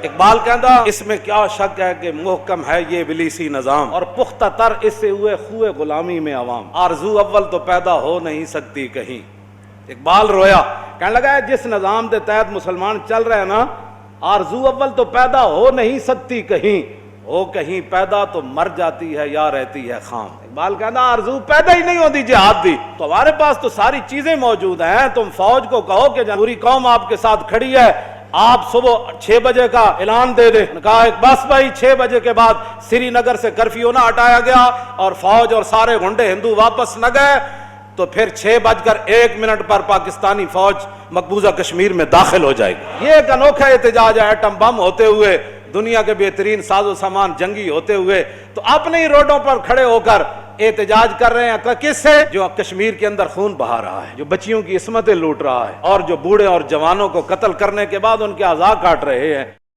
اقبال کہندا اس میں کیا شک ہے کہ محکم ہے یہ ابلیسی نظام، اور پختہ تر اس سے ہوئے خوئے غلامی میں عوام، آرزو اول تو پیدا ہو نہیں سکتی کہیں۔ اقبال رویا، کہنے لگا ہے جس نظام کے تحت مسلمان چل رہے ہیں نا، آرزو اول تو پیدا ہو نہیں سکتی کہیں، ہو کہیں پیدا تو مر جاتی ہے یا رہتی ہے خام۔ اقبال کہنا آرزو پیدا ہی نہیں ہوتی جہاد دی، تو ہمارے پاس تو ساری چیزیں موجود ہیں، تم فوج کو کہو کہ پوری قوم آپ کے ساتھ کھڑی ہے، آپ صبح 6 بجے کا اعلان دے دیں۔ کہا بس بھائی 6 بجے کے بعد سری نگر سے کرفیو نہ ہٹایا گیا اور فوج اور سارے گنڈے ہندو واپس نہ گئے تو پھر 6:01 پر پاکستانی فوج مقبوضہ کشمیر میں داخل ہو جائے گی۔ یہ ایک انوکھا احتجاج ہے، ایٹم بم ہوتے ہوئے، دنیا کے بہترین ساز و سامان جنگی ہوتے ہوئے، تو اپنے ہی روڈوں پر کھڑے ہو کر احتجاج کر رہے ہیں کس سے؟ جو کشمیر کے اندر خون بہا رہا ہے، جو بچیوں کی عصمتیں لوٹ رہا ہے، اور جو بوڑھے اور جوانوں کو قتل کرنے کے بعد ان کے اعضاء کاٹ رہے ہیں۔